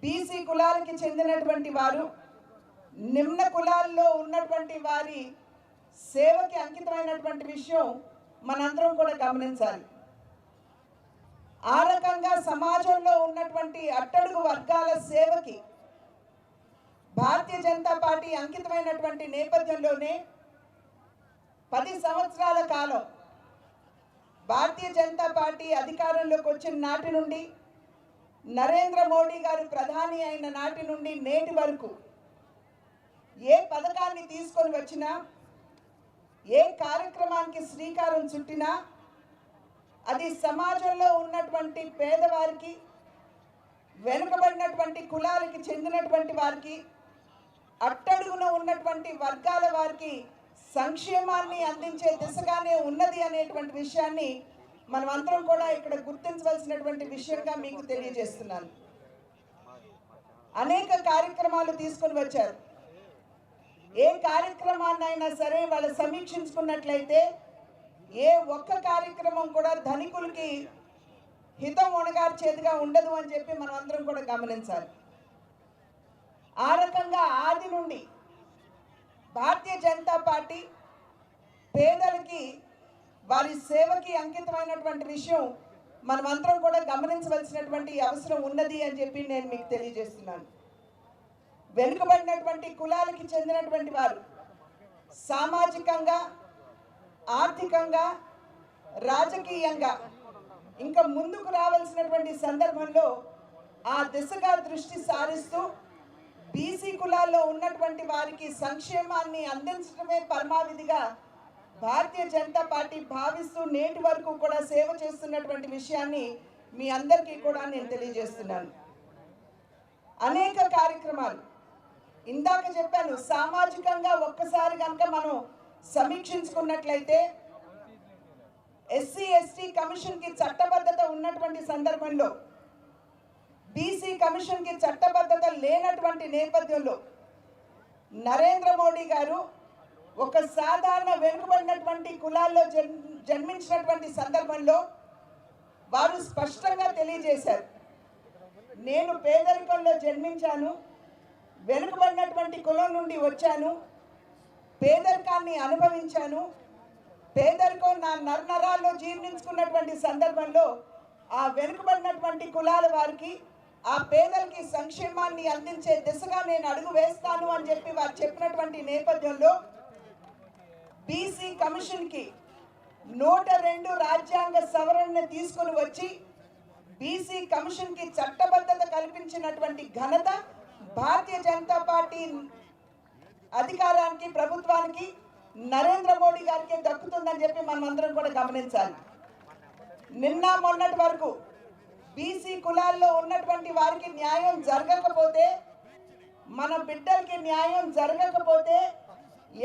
BC కులాలకి చెందినటువంటి వారు నిమ్న కులాల్లో ఉన్నటువంటి వారి సేవకి అంకితమైనటువంటి విషయం మనందరం కూడా గమనించాలి. ఆ రకంగా సమాజంలో ఉన్నటువంటి అట్టడుగు వర్గాల సేవకి భారతీయ జనతా పార్టీ అంకితమైనటువంటి నేపథ్యంలోనే 10 సంవత్సరాల కాలం భారతీయ జనతా పార్టీ అధికారంలోకి వచ్చిన నాటి నుండి నరేంద్ర మోడీ గారు ప్రధాని అయిన నాటి నుండి నేటి వరకు ఏ పథకాన్ని తీసుకొని వచ్చినా, ఏ కార్యక్రమానికి శ్రీకారం చుట్టినా అది సమాజంలో ఉన్నటువంటి పేదవారికి, వెనుకబడినటువంటి కులాలకి చెందినటువంటి వారికి, అట్టడుగున ఉన్నటువంటి వర్గాల వారికి సంక్షేమాన్ని అందించే దిశగానే ఉన్నది అనేటువంటి విషయాన్ని మనం అందరం కూడా ఇక్కడ గుర్తించవలసినటువంటి విషయంగా మీకు తెలియజేస్తున్నాను. అనేక కార్యక్రమాలు తీసుకొని వచ్చారు. ఏ కార్యక్రమాన్నైనా సరే వాళ్ళు సమీక్షించుకున్నట్లయితే ఏ ఒక్క కార్యక్రమం కూడా ధనికులకి హితం ఒనగార్చేదిగా ఉండదు అని చెప్పి మనం అందరం కూడా గమనించాలి. ఆ రకంగా ఆది నుండి భారతీయ జనతా పార్టీ పేదలకి వారి సేవకి అంకితమైనటువంటి విషయం మనమందరం కూడా గమనించవలసినటువంటి అవసరం ఉన్నది అని చెప్పి నేను మీకు తెలియజేస్తున్నాను. వెనుకబడినటువంటి కులాలకి చెందినటువంటి వారు సామాజికంగా, ఆర్థికంగా, రాజకీయంగా ఇంకా ముందుకు రావాల్సినటువంటి సందర్భంలో ఆ దిశగా దృష్టి సారిస్తూ బీసీ కులాల్లో ఉన్నటువంటి వారికి సంక్షేమాన్ని అందించడమే పరమావధిగా భారతీయ జనతా పార్టీ భావిస్తూ నేటి వరకు కూడా సేవ చేస్తున్నటువంటి విషయాన్ని మీ అందరికీ కూడా నేను తెలియజేస్తున్నాను. అనేక కార్యక్రమాలు ఇందాక చెప్పాను. సామాజికంగా ఒక్కసారి కనుక మనం సమీక్షించుకున్నట్లయితే ఎస్సీ ఎస్టీ కమిషన్కి చట్టబద్ధత ఉన్నటువంటి సందర్భంలో, బీసీ కమిషన్కి చట్టబద్ధత లేనటువంటి నేపథ్యంలో నరేంద్ర మోడీ గారు ఒక సాధారణ వెనుకబడినటువంటి కులాల్లో జన్మించినటువంటి సందర్భంలో వారు స్పష్టంగా తెలియజేశారు, నేను పేదరికంలో జన్మించాను, వెనుకబడినటువంటి కులం నుండి వచ్చాను, పేదరికాన్ని అనుభవించాను, పేదరికం నా నరనరాల్లో జీర్ణించుకున్నటువంటి సందర్భంలో ఆ వెనుకబడినటువంటి కులాల వారికి, ఆ పేదలకి సంక్షేమాన్ని అందించే దిశగా నేను అడుగు వేస్తాను అని చెప్పి వారు చెప్పినటువంటి నేపథ్యంలో బీసీ కమిషన్కి 102 రాజ్యాంగ సవరణను తీసుకుని వచ్చి బీసీ కమిషన్కి చట్టబద్ధత కల్పించినటువంటి ఘనత భారతీయ జనతా పార్టీ అధికారానికి, ప్రభుత్వానికి, నరేంద్ర మోడీ గారికి దక్కుతుందని చెప్పి మనం అందరం కూడా గమనించాలి. నిన్న మొన్నటి వరకు బీసీ కులాల్లో ఉన్నటువంటి వారికి న్యాయం జరగకపోతే, మన బిడ్డలకి న్యాయం జరగకపోతే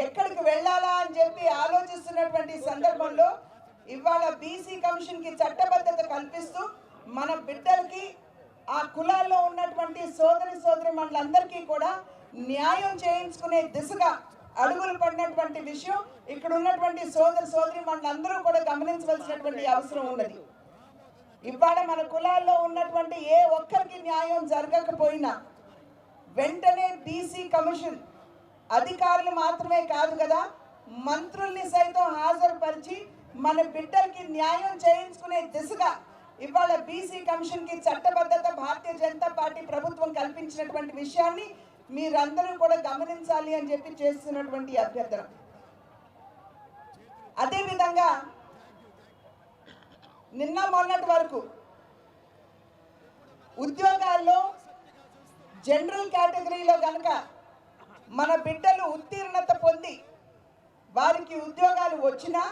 ఎక్కడికి వెళ్ళాలా అని చెప్పి ఆలోచిస్తున్నటువంటి సందర్భంలో ఇవాళ బీసీ కమిషన్కి చట్టబద్ధత కల్పిస్తూ మన బిడ్డలకి, ఆ కులాల్లో ఉన్నటువంటి సోదరి మనులందరికీ కూడా న్యాయం చేయించుకునే దిశగా అడుగులు పడినటువంటి విషయం ఇక్కడ ఉన్నటువంటి సోదరి మనులందరూ కూడా గమనించవలసినటువంటి అవసరం ఉన్నది. ఇవాళ మన కులాల్లో ఉన్నటువంటి ఏ ఒక్కరికి న్యాయం జరగకపోయినా వెంటనే బీసీ కమిషన్ అధికారులు మాత్రమే కాదు కదా, మంత్రుల్ని సైతం హాజరుపరిచి మన బిడ్డలకి న్యాయం చేయించుకునే దిశగా ఇవాళ బీసీ కమిషన్కి చట్టబద్ధత భారతీయ జనతా పార్టీ ప్రభుత్వం కల్పించినటువంటి విషయాన్ని మీరందరూ కూడా గమనించాలి అని చెప్పి చేస్తున్నటువంటి అభ్యర్థన. అదేవిధంగా నిన్న మొన్నటి వరకు ఉద్యోగాల్లో జనరల్ కేటగిరీలో కనుక మన బిడ్డలు ఉత్తీర్ణత పొంది వారికి ఉద్యోగాలు వచ్చినా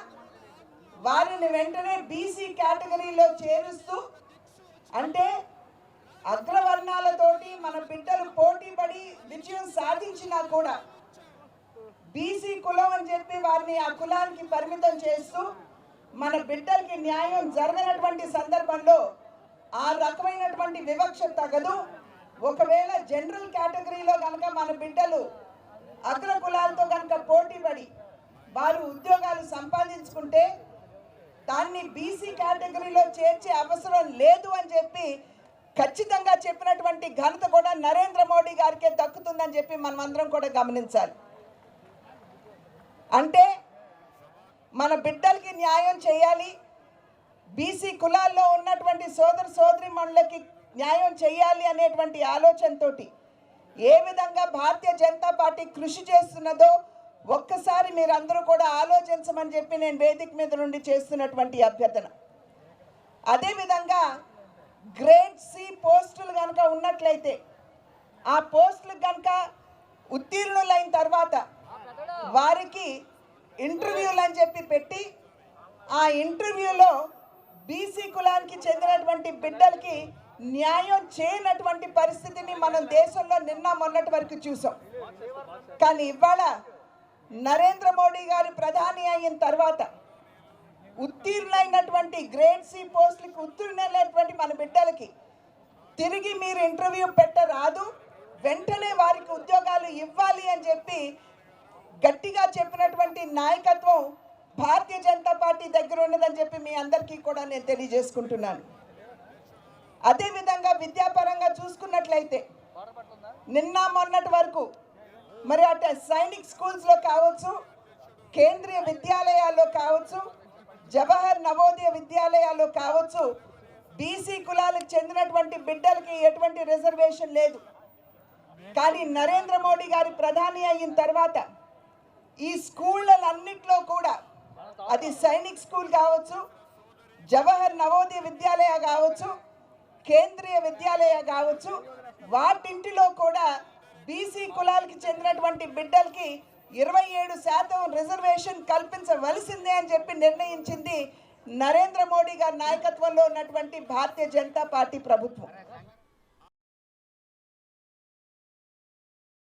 వారిని వెంటనే బీసీ కేటగిరీలో చేరుస్తూ, అంటే అగ్రవర్ణాలతోటి మన బిడ్డలు పోటీ పడి విజయం సాధించినా కూడా బీసీ కులం అని చెప్పి వారిని ఆ కులానికి పరిమితం చేస్తూ మన బిడ్డలకి న్యాయం జరగనటువంటి సందర్భంలో ఆ రకమైనటువంటి వివక్ష తగదు. ఒకవేళ జనరల్ కేటగిరీలో కనుక మన బిడ్డలు అగ్ర కులాలతో కనుక పోటీ పడి వారు ఉద్యోగాలు సంపాదించుకుంటే దాన్ని బీసీ కేటగిరీలో చేర్చే అవసరం లేదు అని చెప్పి ఖచ్చితంగా చెప్పినటువంటి ఘనత కూడా నరేంద్ర మోడీ గారికే దక్కుతుందని చెప్పి మనమందరం కూడా గమనించాలి. అంటే మన బిడ్డలకి న్యాయం చేయాలి, బీసీ కులాల్లో ఉన్నటువంటి సోదర సోదరీమణులకి న్యాయం చేయాలి అనేటువంటి ఆలోచనతోటి ఏ విధంగా భారతీయ జనతా పార్టీ కృషి చేస్తున్నదో ఒక్కసారి మీరందరూ కూడా ఆలోచించమని చెప్పి నేను వేదిక మీద నుండి చేస్తున్నటువంటి అభ్యర్థన. అదేవిధంగా గ్రేడ్ సి పోస్టులు కనుక ఉన్నట్లయితే ఆ పోస్టులకు కనుక ఉత్తీర్ణులైన తర్వాత వారికి ఇంటర్వ్యూలు అని చెప్పి పెట్టి ఆ ఇంటర్వ్యూలో బీసీ కులానికి చెందినటువంటి బిడ్డలకి న్యాయం చేయనటువంటి పరిస్థితిని మనం దేశంలో నిన్న మొన్నటి వరకు చూసాం. కానీ ఇవాళ నరేంద్ర మోడీ గారు ప్రధాని అయిన తర్వాత ఉత్తీర్ణులైనటువంటి గ్రేడ్ సి పోస్టులకు ఉత్తీర్ణులైనటువంటి మన బిడ్డలకి తిరిగి మీరు ఇంటర్వ్యూ పెట్టరాదు, వెంటనే వారికి ఉద్యోగాలు ఇవ్వాలి అని చెప్పి గట్టిగా చెప్పినటువంటి నాయకత్వం భారతీయ జనతా పార్టీ దగ్గర ఉన్నదని చెప్పి మీ అందరికీ కూడా నేను తెలియజేసుకుంటున్నాను. అదేవిధంగా విద్యాపరంగా చూసుకున్నట్లయితే నిన్న మొన్నటి వరకు మరి అటు సైనిక్ స్కూల్స్లో కావచ్చు, కేంద్రీయ విద్యాలయాల్లో కావచ్చు, జవహర్ నవోదయ విద్యాలయాల్లో కావచ్చు, బీసీ కులాలకు చెందినటువంటి బిడ్డలకి ఎటువంటి రిజర్వేషన్ లేదు. కానీ నరేంద్ర మోడీ గారి ప్రధాని అయిన తర్వాత ఈ స్కూళ్ళన్నింటిలో కూడా అది సైనిక్ స్కూల్ కావచ్చు, జవహర్ నవోదయ విద్యాలయ కావచ్చు, కేంద్రీయ విద్యాలయ కావచ్చు, వాటింటిలో కూడా బీసీ కులాలకి చెందినటువంటి బిడ్డలకి 27% రిజర్వేషన్ కల్పించవలసిందే అని చెప్పి నిర్ణయించింది నరేంద్ర మోడీ గారి నాయకత్వంలో ఉన్నటువంటి భారతీయ జనతా పార్టీ ప్రభుత్వం.